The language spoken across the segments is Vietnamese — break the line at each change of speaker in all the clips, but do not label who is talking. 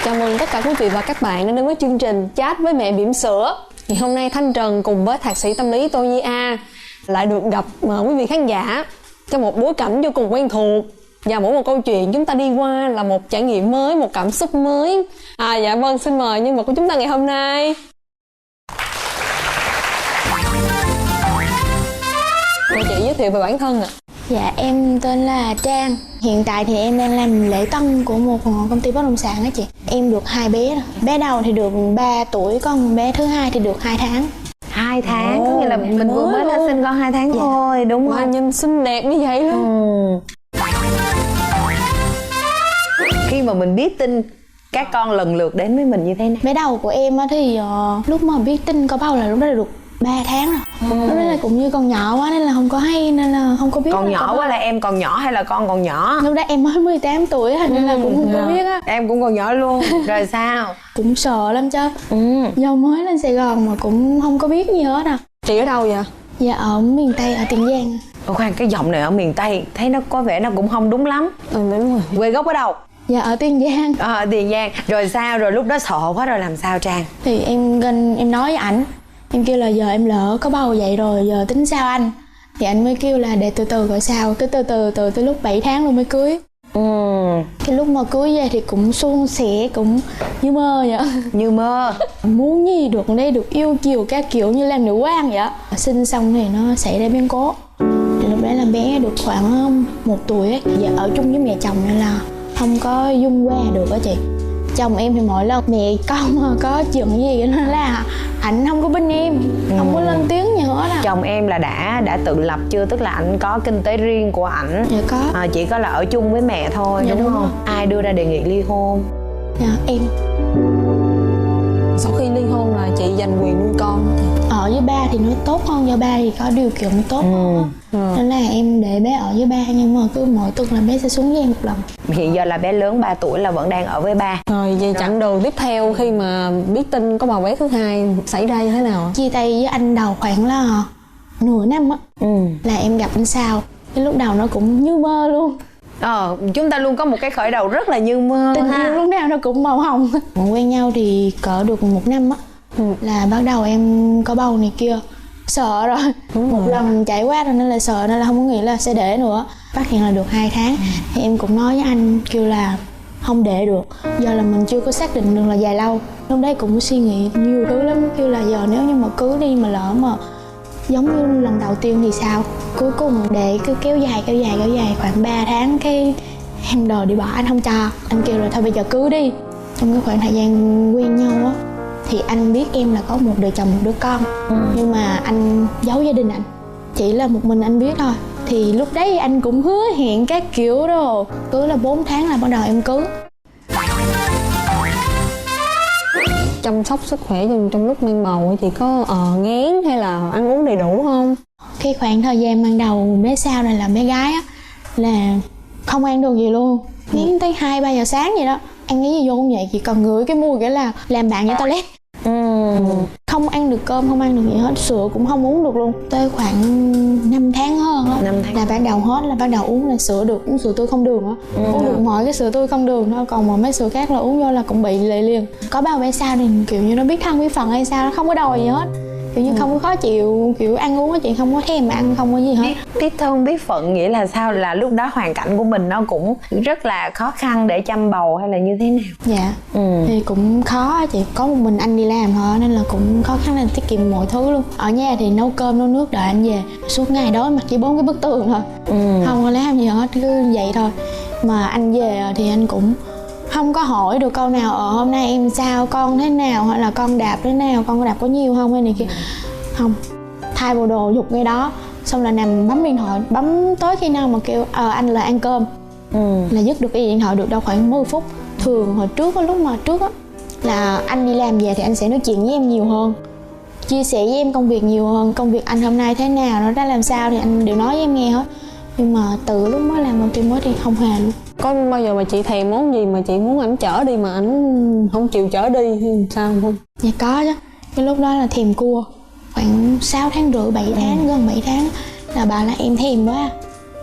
Chào mừng tất cả quý vị và các bạn đã đến với chương trình Chat với mẹ bỉm sữa. Ngày hôm nay Thanh Trần cùng với thạc sĩ tâm lý Tô Nhi A lại được gặp quý vị khán giả trong một bối cảnh vô cùng quen thuộc. Và mỗi một câu chuyện chúng ta đi qua là một trải nghiệm mới, một cảm xúc mới. Dạ vâng, xin mời nhân vật của chúng ta ngày hôm nay. Mời chị giới thiệu về bản thân ạ.
Dạ, em tên là Trang. Hiện tại thì em đang làm lễ tân của một công ty bất động sản á chị. Em được 2 bé rồi. Bé đầu thì được 3 tuổi, còn bé thứ hai thì được 2 tháng.
2 tháng, có nghĩa là mình vừa mới ra sinh con 2 tháng thôi, đúng không?
Nhìn xinh đẹp như vậy luôn.
Khi mà mình biết tin các con lần lượt đến với mình như thế nào?
Bé đầu của em á thì lúc mà biết tin có bầu là lúc đó là được 3 tháng rồi. Lúc đó là cũng như còn nhỏ quá nên là không có hay, nên là không có biết.
Còn nhỏ quá là em còn nhỏ hay là con còn nhỏ?
Lúc đó em mới 18 tuổi nên là cũng không có biết á.
Em cũng còn nhỏ luôn. Rồi sao?
Cũng sợ lắm chứ. Do mới lên Sài Gòn mà cũng không có biết gì hết à.
Chị ở đâu vậy?
Dạ ở miền Tây, ở Tiền Giang.
Khoan, cái giọng này ở miền Tây thấy nó có vẻ nó cũng không đúng lắm.
Đúng rồi.
Quê gốc ở đâu?
Dạ ở Tiền Giang.
Ở Tiền Giang. Rồi sao? Rồi lúc đó sợ quá rồi làm sao Trang?
Thì em nói với ảnh, em kêu là giờ em lỡ có bầu vậy rồi, giờ tính sao anh? Thì anh mới kêu là để từ từ gọi sao. Cái từ từ lúc 7 tháng luôn mới cưới. Cái lúc mà cưới về thì cũng suôn sẻ, cũng như mơ vậy. Như mơ. Muốn gì được đây, được yêu chiều các kiểu như làm nữ quan vậy. Sinh xong thì nó xảy ra biến cố. Thì lúc đấy là bé được khoảng 1 tuổi ấy. Dạ ở chung với mẹ chồng nên là không có dung qua được á chị. Chồng em thì mỗi lần mẹ con mà có chuyện gì nên là ảnh không có bên em, không có lên tiếng gì hết à.
Chồng em là đã tự lập chưa? Tức là ảnh có kinh tế riêng của ảnh.
Dạ có.
Chỉ có là ở chung với mẹ thôi,
dạ,
đúng không?
Rồi.
Ai đưa ra đề nghị ly hôn?
Dạ em.
Sau khi ly hôn là chị giành quyền nuôi con.
Ở với ba thì nó tốt hơn, do ba thì có điều kiện tốt hơn. Nên là em để bé ở với ba, nhưng mà cứ mỗi tuần là bé sẽ xuống với em một lần.
Hiện giờ là bé lớn 3 tuổi là vẫn đang ở với ba.
Rồi về chặng đường tiếp theo khi mà biết tin có bầu bé thứ hai xảy ra như thế nào?
Chia tay với anh đầu khoảng là nửa năm á. Là em gặp anh sau. Cái lúc đầu nó cũng như mơ luôn.
Chúng ta luôn có một cái khởi đầu rất là như mơ.
Tình yêu lúc nào nó cũng màu hồng. Quen nhau thì cỡ được 1 năm á, là bắt đầu em có bầu này kia. Sợ rồi. Một lần trải qua rồi nên là sợ, nên là không có nghĩ là sẽ để nữa. Phát hiện là được 2 tháng. Thì em cũng nói với anh kêu là không để được, do là mình chưa có xác định được là dài lâu. Lúc đấy cũng suy nghĩ nhiều thứ lắm, kêu là giờ nếu như mà cứ đi mà lỡ mà giống như lần đầu tiên thì sao. Cuối cùng để cứ kéo dài khoảng 3 tháng, cái em đòi đi bỏ, anh không cho. Anh kêu là thôi bây giờ cứ đi. Trong cái khoảng thời gian quen nhau á thì anh biết em là có một đời chồng, một đứa con. Nhưng mà anh giấu gia đình anh, chỉ là một mình anh biết thôi. Thì lúc đấy anh cũng hứa hẹn các kiểu rồi. Cứ là 4 tháng là bắt đầu em cưới.
Chăm sóc sức khỏe trong lúc mang bầu chị có nghén hay là ăn uống đầy đủ không?
Cái khoảng thời gian ban đầu bé sau này là bé gái á, là không ăn được gì luôn. Nghén tới 2-3 giờ sáng vậy đó. Ăn cái gì vô cũng vậy, chỉ còn ngửi cái mùi cái là làm bạn với toilet. Không ăn được cơm, không ăn được gì hết, sữa cũng không uống được luôn. Tới khoảng 5 tháng hơn á, là bắt đầu hết, là bắt đầu uống là sữa được, uống sữa tươi không đường á. Uống được mọi cái sữa tươi không đường thôi, còn mà mấy sữa khác là uống vô là cũng bị lệ liền. Có bao bé sau thì kiểu như nó biết thân biết phận hay sao, nó không có đòi gì hết. Kiểu như không có khó chịu, kiểu ăn uống á chị, không có thèm ăn, không có gì hết.
Biết thân biết phận nghĩa là sao? Là lúc đó hoàn cảnh của mình nó cũng rất là khó khăn để chăm bầu hay là như thế nào?
Dạ. Thì cũng khó chị, có một mình anh đi làm thôi nên là cũng khó khăn, là tiết kiệm mọi thứ luôn. Ở nhà thì nấu cơm nấu nước đợi anh về, suốt ngày đó mặt chỉ 4 cái bức tường thôi. Không có làm gì hết, cứ vậy thôi. Mà anh về thì anh cũng không có hỏi được câu nào hôm nay em sao, con thế nào, hoặc là con đạp thế nào, con có đạp có nhiều không hay này kia. Không, thay bộ đồ dục ngay đó, xong là nằm bấm điện thoại, bấm tới khi nào mà kêu anh là ăn cơm. Là dứt được cái điện thoại được đâu khoảng 10 phút. Thường hồi trước lúc mà trước á là anh đi làm về thì anh sẽ nói chuyện với em nhiều hơn, chia sẻ với em công việc nhiều hơn. Công việc anh hôm nay thế nào, nó đã làm sao thì anh đều nói với em nghe hết. Nhưng mà từ lúc mới làm công ty mới thì không hề luôn.
Có bao giờ mà chị thèm món gì mà chị muốn ảnh chở đi mà ảnh không chịu chở đi hay sao không?
Dạ có chứ. Cái lúc đó là thèm cua, khoảng 6 tháng rưỡi, 7 tháng, gần 7 tháng là bảo là em thèm quá.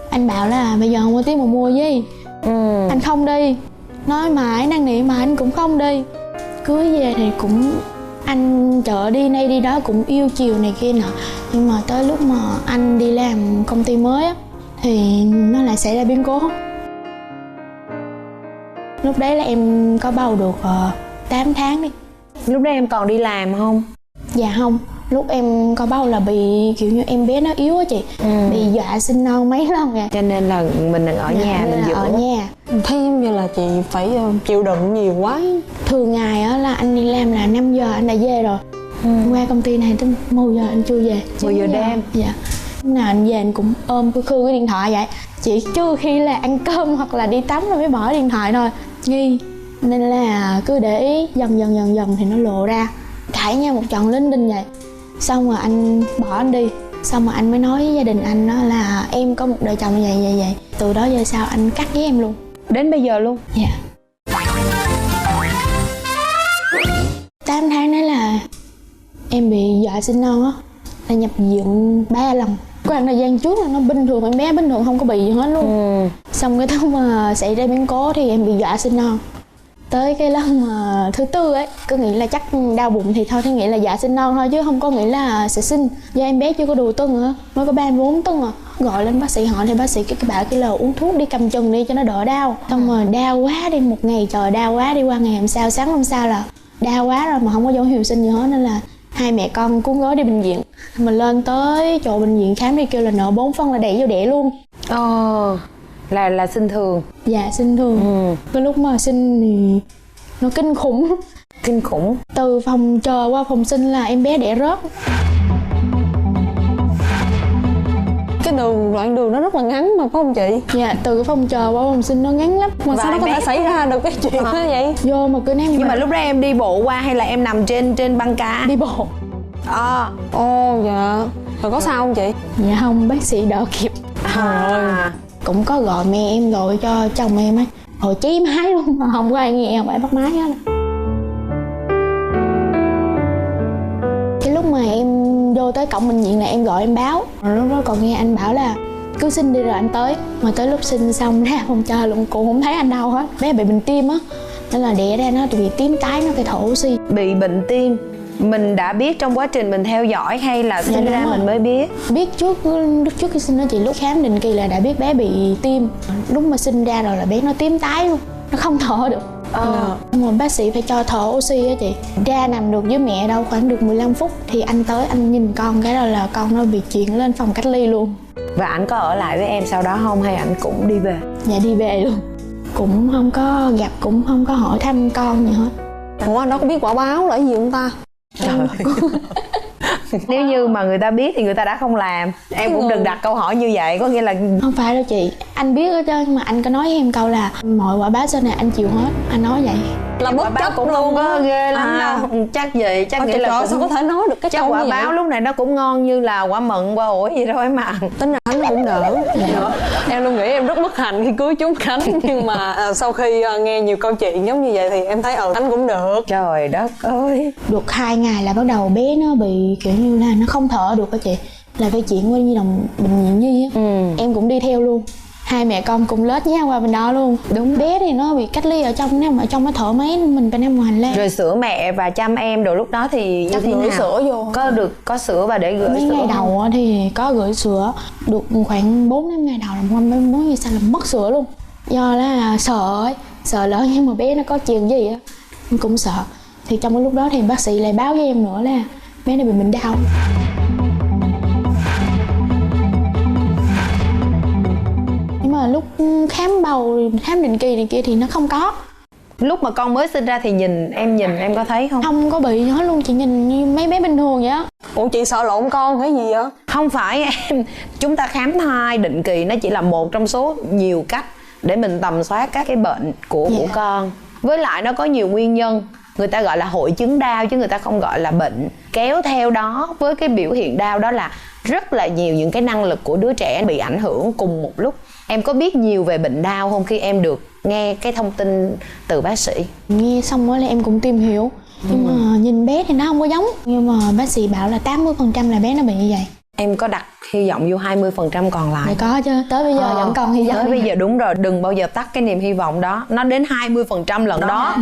Anh bảo là bây giờ không có tiếng mà mua gì. Anh không đi. nói mãi năn nỉ mà anh cũng không đi. Cưới về thì cũng anh chở đi nay đi đó cũng yêu chiều này kia nọ, nhưng mà tới lúc mà anh đi làm công ty mới á thì nó lại xảy ra biến cố. Lúc đấy là em có bầu được 8 tháng đi.
Lúc đấy em còn đi làm không?
Dạ không, lúc em có bầu là bị kiểu như em bé nó yếu á chị, bị dọa sinh non mấy lần rồi.
Cho nên là mình ở nhà mình giữ.
Ở nhà.
Thấy giống như là chị phải chịu đựng nhiều quá.
Thường ngày á là anh đi làm là 5 giờ anh đã về rồi. Qua công ty này tới 10 giờ anh chưa về.
10 giờ đêm.
Dạ. Lúc nào anh về anh cũng ôm khư cái điện thoại vậy. Chỉ trừ khi là ăn cơm hoặc là đi tắm rồi mới bỏ điện thoại thôi. Nghi. Nên là cứ để ý dần thì nó lộ ra. Cãi nhau một trận linh đinh vậy. Xong rồi anh bỏ anh đi. Xong rồi anh mới nói với gia đình anh đó là em có một đời chồng như vậy. Từ đó về sau anh cắt với em luôn.
Đến bây giờ luôn?
Dạ. 8 tháng đấy là em bị dọa sinh non á, là nhập viện 3 lần. Khoảng thời gian trước là nó bình thường, em bé bình thường không có bị gì hết luôn. Xong cái lúc mà xảy ra biến cố thì em bị dọa sinh non. Tới cái lần mà thứ tư ấy, cứ nghĩ là chắc đau bụng thì thôi, thì nghĩ là dọa sinh non thôi chứ không có nghĩ là sẽ sinh. Do em bé chưa có đủ tuần nữa, mới có 34 tuần à. Gọi lên bác sĩ hỏi thì bác sĩ cái bảo cái là uống thuốc đi cầm chừng đi cho nó đỡ đau. Xong rồi đau quá đi, một ngày trời đau quá đi, qua ngày hôm sau sáng hôm sau là đau quá rồi mà không có dấu hiệu sinh gì hết, nên là hai mẹ con cuốn gói đi bệnh viện. Mình lên tới chỗ bệnh viện khám thì kêu là nợ 4 phân là đẩy vô đẻ luôn.
Là sinh thường.
Dạ sinh thường. Cái lúc mà sinh thì nó kinh khủng.
Kinh khủng.
Từ phòng chờ qua phòng sinh là em bé đẻ rớt.
Cái đoạn đường nó rất là ngắn mà phải không chị?
Dạ, từ cái phòng chờ qua phòng sinh nó ngắn lắm.
Mà sao nó có thể xảy ra được cái chuyện đó vậy?
Vô mà cứ ném.
Nhưng mà lúc đó em đi bộ qua hay là em nằm trên băng ca?
Đi bộ.
Dạ. Rồi có sao không chị?
Dạ không, bác sĩ đỡ kịp. Cũng có gọi mẹ em gọi cho chồng em ấy, hồi cháy máy luôn mà không có ai nghe, không ai bắt máy hết. Cái lúc mà em vô tới cổng bệnh viện là em gọi em báo, rồi lúc đó còn nghe anh bảo là cứ sinh đi rồi anh tới. Mà tới lúc sinh xong ra phòng chờ luôn cũng không thấy anh đâu hết. Bé bị bệnh tim á, nên là đẻ ra nó bị tím tái, nó phải thở oxy.
Bị bệnh tim mình đã biết trong quá trình mình theo dõi hay là sinh ra mình mới biết?
Biết trước khi sinh đó chị, lúc khám định kỳ là đã biết bé bị tim. Lúc mà sinh ra rồi là bé nó tím tái luôn, nó không thở được. Mà bác sĩ phải cho thở oxy á chị. Ra nằm được với mẹ đâu khoảng được 15 phút thì anh tới anh nhìn con cái rồi là con nó bị chuyển lên phòng cách ly luôn.
Và anh có ở lại với em sau đó không hay anh cũng đi về?
Dạ đi về luôn. Cũng không có gặp, cũng không có hỏi thăm con gì hết.
Ủa anh đó có biết quả báo là cái gì không ta?
Trời Nếu như mà người ta biết thì người ta đã không làm. Em cũng đừng đặt câu hỏi như vậy, có nghĩa là
không phải đâu chị, anh biết hết trơn, nhưng mà anh có nói với em câu là mọi quả báo sau này anh chịu hết. Anh nói vậy
là bất chấp
cũng
luôn
không có ghê lắm đâu. Chắc gì, chắc nghĩ là
sao có thể nói được cái
chắc
câu
quả
như
báo
vậy?
lúc này nó cũng ngon như là quả mận quả ổi gì thôi mà.
Tính ra Khánh cũng đỡ. Em luôn nghĩ em rất bất hạnh khi cưới chúng Khánh, nhưng mà sau khi nghe nhiều câu chuyện giống như vậy thì em thấy Khánh cũng được.
Trời đất ơi.
được 2 ngày là bắt đầu bé nó bị kiểu như là nó không thở được á chị, là phải chuyển qua nhi đồng bệnh viện nhi á. Em cũng đi theo luôn, hai mẹ con cùng lết nhau qua bên đó luôn. Đúng, bé thì nó bị cách ly ở trong, nếu mà ở trong nó thở máy mình phải nằm ngoài hành lang.
Rồi sữa mẹ và chăm em đồ lúc đó thì như thế nào?
Sữa vô
Có sữa và để gửi
mấy
sữa
ngày đầu thì có gửi sữa, được khoảng 4-5 ngày đầu là mới muốn như sao là mất sữa luôn. Do là sợ ấy, sợ lỡ nhưng mà bé nó có chuyện gì á, em cũng sợ. Thì trong cái lúc đó thì bác sĩ lại báo với em nữa là bé này bị bệnh đau. Nhưng mà lúc khám bầu, khám định kỳ này kia thì nó không có.
Lúc mà con mới sinh ra thì nhìn em có thấy không?
Không có bị gì hết luôn, chị nhìn như mấy bé bình thường vậy á.
Ủa chị sợ lộn con hay gì vậy?
Không phải em, chúng ta khám thai định kỳ nó chỉ là một trong số nhiều cách để mình tầm soát các cái bệnh của con. Với lại nó có nhiều nguyên nhân, người ta gọi là hội chứng đau chứ người ta không gọi là bệnh. Kéo theo đó với cái biểu hiện đau đó là rất là nhiều những cái năng lực của đứa trẻ bị ảnh hưởng cùng một lúc. Em có biết nhiều về bệnh đau không khi em được nghe cái thông tin từ bác sĩ?
Nghe xong đó là em cũng tìm hiểu. Nhưng mà nhìn bé thì nó không có giống. Nhưng mà bác sĩ bảo là 80% là bé nó bị như vậy.
Em có đặt hy vọng vô 20% còn lại?
Thì có chứ, tới bây giờ vẫn còn hy vọng.
Tới bây giờ đúng rồi, đừng bao giờ tắt cái niềm hy vọng đó. Nó đến 20% lần đó.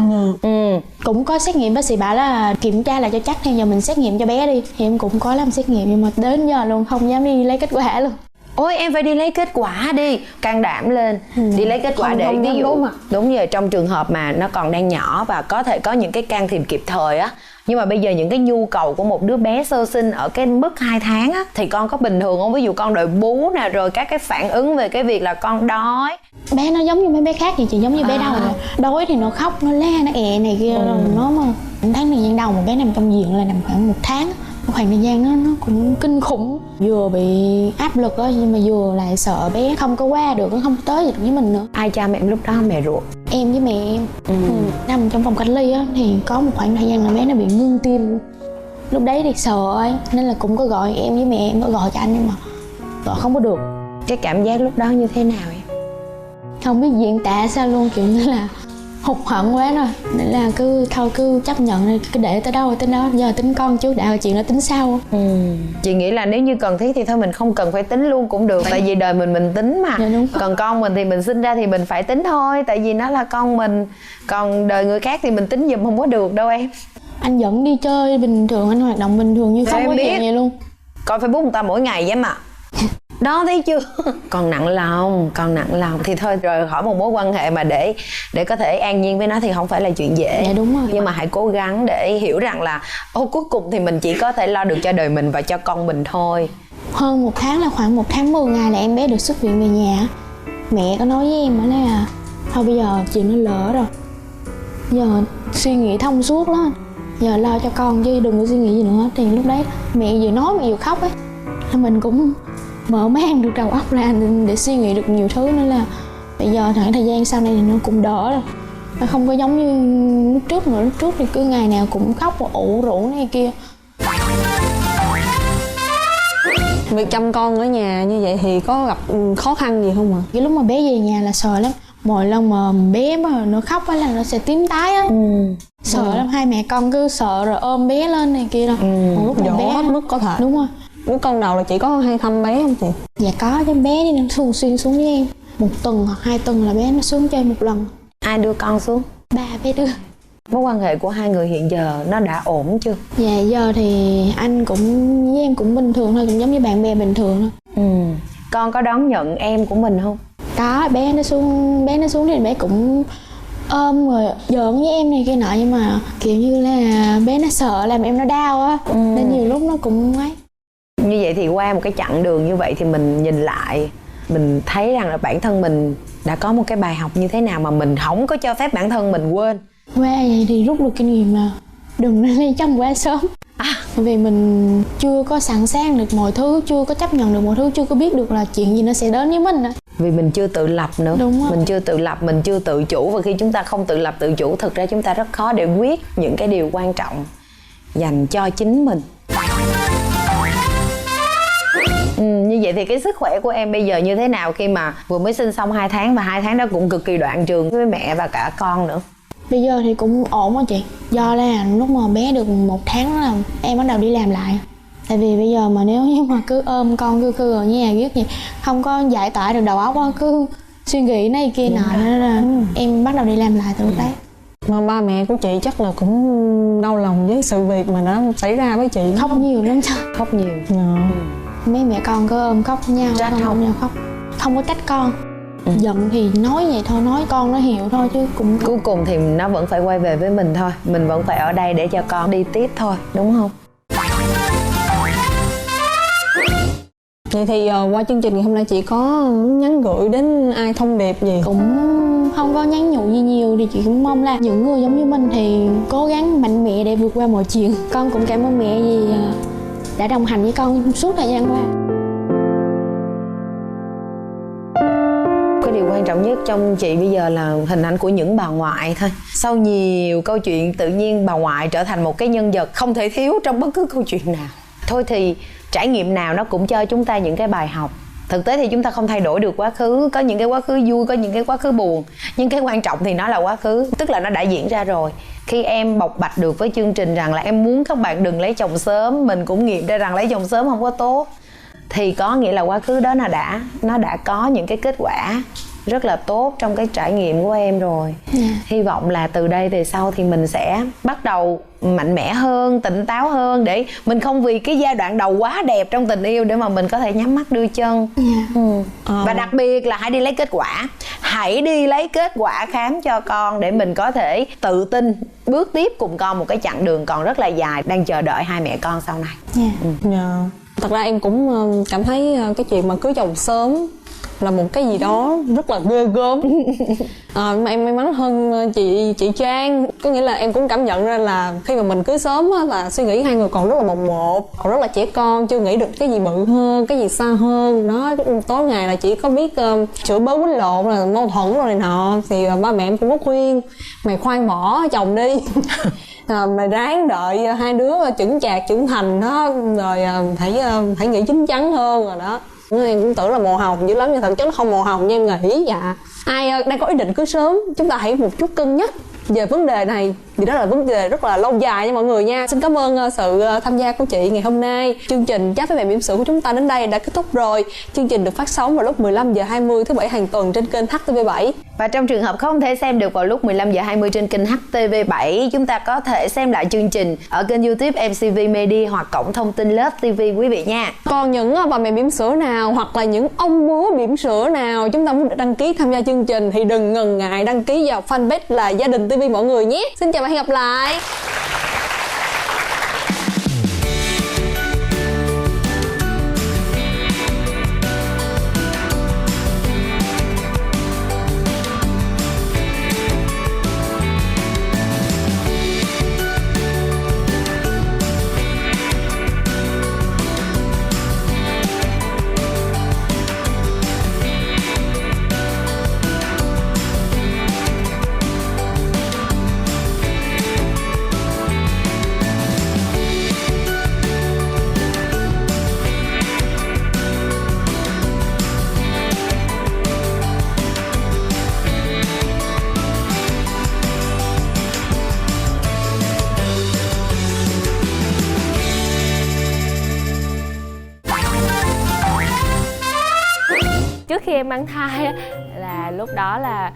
Cũng có xét nghiệm, bác sĩ bảo là kiểm tra lại cho chắc, thì giờ mình xét nghiệm cho bé đi. Thì em cũng có làm xét nghiệm nhưng mà đến giờ luôn không dám đi lấy kết quả luôn.
Ôi em phải đi lấy kết quả đi, can đảm lên. Đi lấy kết quả
không,
để
không
ví
dám
dụ
đúng ạ.
đúng rồi, trong trường hợp mà nó còn đang nhỏ và có thể có những cái can thiệp kịp thời á. Nhưng mà bây giờ những cái nhu cầu của một đứa bé sơ sinh ở cái mức 2 tháng á, thì con có bình thường không? Ví dụ con đợi bú nè, rồi các cái phản ứng về cái việc là con đói.
Bé nó giống như mấy bé khác thì chỉ giống như bé đầu rồi. Đói thì nó khóc, nó la, nó ẹ này kia. Rồi nó mà tháng thời gian đầu mà bé nằm trong viện là nằm khoảng 1 tháng. Khoảng thời gian nó cũng kinh khủng. Vừa bị áp lực á, nhưng mà vừa lại sợ bé không có qua được, nó không tới được với mình nữa.
Ai cha mẹ em lúc đó? Mẹ ruột?
Em với mẹ em. Nằm trong phòng cách ly á, thì có một khoảng thời gian là bé nó bị ngưng tim. Lúc đấy thì sợ ấy, nên là cũng có gọi em với mẹ em, có gọi cho anh nhưng mà gọi không có được.
Cái cảm giác lúc đó như thế nào em?
Không biết diễn tả sao luôn, kiểu như là hụt hẫng quá rồi, nên là cứ chấp nhận đi, cứ để tới đâu tới đó, giờ tính con trước đã, chuyện đó tính sau.
Chị nghĩ là nếu như cần thiết thì thôi mình không cần phải tính luôn cũng được, tại vì đời mình tính mà.
Dạ, đúng.
Còn con mình thì mình sinh ra thì mình phải tính thôi, tại vì nó là con mình. Còn đời người khác thì mình tính giùm không có được đâu em.
Anh vẫn đi chơi bình thường, anh hoạt động bình thường như không có chuyện gì luôn.
Coi Facebook người ta mỗi ngày vậy mà. Đó thấy chưa? Còn nặng lòng thì thôi, rời khỏi một mối quan hệ mà để có thể an nhiên với nó thì không phải là chuyện dễ.
Dạ đúng rồi.
Nhưng mà hãy cố gắng để hiểu rằng là cuối cùng thì mình chỉ có thể lo được cho đời mình và cho con mình thôi.
Hơn 1 tháng, là khoảng 1 tháng 10 ngày là em bé được xuất viện về nhà. Mẹ có nói với em đó là thôi bây giờ chuyện nó lỡ rồi, giờ suy nghĩ thông suốt đó, giờ lo cho con chứ đừng có suy nghĩ gì nữa. Thì lúc đấy mẹ vừa nói mẹ vừa khóc ấy, mình cũng mở mang được đầu óc ra để suy nghĩ được nhiều thứ. Nữa là bây giờ khoảng thời gian sau này thì nó cũng đỡ rồi, nó không có giống như lúc trước nữa. Lúc trước thì cứ ngày nào cũng khóc và ủ rũ này kia.
Việc chăm con ở nhà như vậy thì có gặp khó khăn gì không ạ?
Cái lúc mà bé về nhà là sợ lắm, mỗi lần mà bé mà nó khóc á là nó sẽ tím tái á. Sợ lắm, hai mẹ con cứ sợ rồi ôm bé lên này kia đâu. Còn lúc mà
Dỗ
bé
hết mức có thể.
đúng rồi.
Đứa con đầu là chị có hay thăm bé không chị?
Dạ có, chứ bé đi nó thường xuyên xuống với em. 1 tuần hoặc 2 tuần là bé nó xuống chơi 1 lần.
Ai đưa con xuống?
3 bé đưa.
Mối quan hệ của hai người hiện giờ nó đã ổn chưa?
Dạ giờ thì anh cũng với em cũng bình thường thôi, cũng giống như bạn bè bình thường thôi.
Con có đón nhận em của mình không?
Có, bé nó xuống thì bé cũng ôm rồi giỡn với em này kia nọ, nhưng mà kiểu như là bé nó sợ làm em nó đau á, nên nhiều lúc nó cũng ấy.
Như vậy thì qua một cái chặng đường như vậy thì mình nhìn lại, mình thấy rằng là bản thân mình đã có một cái bài học như thế nào mà mình không có cho phép bản thân mình quên.
Qua vậy thì rút được kinh nghiệm là đừng nên lấy chồng quá sớm. Vì mình chưa có sẵn sàng được mọi thứ, chưa có chấp nhận được mọi thứ, chưa có biết được là chuyện gì nó sẽ đến với mình.
Vì mình chưa tự lập nữa.
Đúng rồi.
Mình chưa tự lập, mình chưa tự chủ. Và khi chúng ta không tự lập tự chủ, thực ra chúng ta rất khó để quyết những cái điều quan trọng dành cho chính mình. Như vậy thì cái sức khỏe của em bây giờ như thế nào khi mà vừa mới sinh xong 2 tháng và 2 tháng đó cũng cực kỳ đoạn trường với mẹ và cả con nữa?
Bây giờ thì cũng ổn á chị. Do là lúc mà bé được 1 tháng là em bắt đầu đi làm lại. Tại vì bây giờ mà nếu như mà cứ ôm con cứ ở nhà ghét gì, không có giải tỏa được đầu óc á, cứ suy nghĩ này kia nọ, nên là em bắt đầu đi làm lại từ lúc đấy.
Mà ba mẹ của chị chắc là cũng đau lòng với sự việc mà đã xảy ra với chị.
Khóc nhiều lắm chứ.
Khóc nhiều.
Mấy mẹ con cứ ôm khóc với nhau,
Trách không?
nhau khóc. Không có trách con. Giận thì nói vậy thôi, nói con nó hiểu thôi chứ cũng
Cuối cùng thì nó vẫn phải quay về với mình thôi. Mình vẫn phải ở đây để cho con đi tiếp thôi, đúng không?
Vậy thì qua chương trình ngày hôm nay chị có nhắn gửi đến ai thông điệp gì?
cũng không có nhắn nhủ gì nhiều, thì chị cũng mong là những người giống như mình thì cố gắng mạnh mẽ để vượt qua mọi chuyện. Con cũng cảm ơn mẹ vì đã đồng hành với con suốt thời gian qua.
Cái điều quan trọng nhất trong chị bây giờ là hình ảnh của những bà ngoại thôi. Sau nhiều câu chuyện tự nhiên bà ngoại trở thành một cái nhân vật không thể thiếu trong bất cứ câu chuyện nào. Thôi thì trải nghiệm nào nó cũng cho chúng ta những cái bài học. Thực tế thì chúng ta không thay đổi được quá khứ. Có những cái quá khứ vui, có những cái quá khứ buồn. Nhưng cái quan trọng thì nó là quá khứ, tức là nó đã diễn ra rồi. Khi em bộc bạch được với chương trình rằng là em muốn các bạn đừng lấy chồng sớm, mình cũng nghiệm ra rằng lấy chồng sớm không có tốt. thì có nghĩa là quá khứ đó nó đã có những cái kết quả rất là tốt trong cái trải nghiệm của em rồi. Hy vọng là từ đây về sau thì mình sẽ bắt đầu mạnh mẽ hơn, tỉnh táo hơn, để mình không vì cái giai đoạn đầu quá đẹp trong tình yêu để mà mình có thể nhắm mắt đưa chân. Và đặc biệt là hãy đi lấy kết quả, hãy đi lấy kết quả khám cho con để mình có thể tự tin bước tiếp cùng con một cái chặng đường còn rất là dài đang chờ đợi hai mẹ con sau này.
Thật ra em cũng cảm thấy cái chuyện mà cưới chồng sớm là một cái gì đó rất là ghê gớm. Mà em may mắn hơn chị Trang, có nghĩa là em cũng cảm nhận ra là khi mà mình cưới sớm á, là suy nghĩ hai người còn rất là bồng bột, còn rất là trẻ con, chưa nghĩ được cái gì bự hơn, cái gì xa hơn đó. Tối ngày là chỉ có biết chửi bới quýnh lộn, là mâu thuẫn rồi này nọ, thì ba mẹ em cũng có khuyên mày khoan bỏ chồng đi. Mày ráng đợi hai đứa chững chạc trưởng thành đó, rồi hãy nghĩ chín chắn hơn rồi đó. Em cũng tưởng là màu hồng dữ lắm, nhưng thực chất nó không màu hồng như em nghĩ. Ai đang có ý định cưới sớm, chúng ta hãy một chút cân nhắc về vấn đề này, vì đó là vấn đề rất là lâu dài nha mọi người nha. Xin cảm ơn sự tham gia của chị ngày hôm nay. Chương trình Chat với mẹ bỉm sữa của chúng ta đến đây đã kết thúc rồi. Chương trình được phát sóng vào lúc 15h20 thứ Bảy hàng tuần trên kênh HTV7.
Và trong trường hợp không thể xem được vào lúc 15h20 trên kênh HTV7, chúng ta có thể xem lại chương trình ở kênh YouTube MCV Media hoặc cổng thông tin Love TV quý vị nha.
Còn những bà mẹ bỉm sữa nào hoặc là những ông bố bỉm sữa nào chúng ta muốn đăng ký tham gia chương trình thì đừng ngần ngại đăng ký vào fanpage là Gia Đình TV mọi người nhé. Xin chào và hẹn gặp lại.
Trước khi em mang thai á, là lúc đó là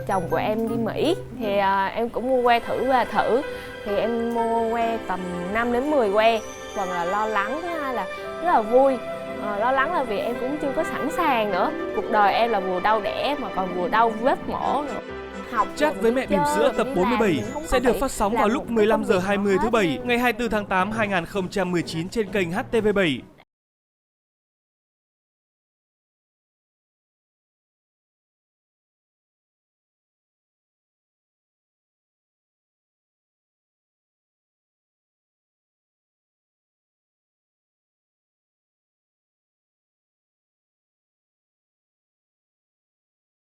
chồng của em đi Mỹ thì em cũng mua que thử và thử thì em mua que tầm 5 đến 10 que. Phần là lo lắng, thứ hai là rất là vui. Lo lắng là vì em cũng chưa có sẵn sàng nữa. Cuộc đời em là vừa đau đẻ mà còn vừa đau vết mổ nữa.
Chat với mẹ bỉm sữa tập 47 sẽ được phát sóng vào lúc 15h20 thứ Bảy ngày 24 tháng 8 2019 trên kênh HTV7.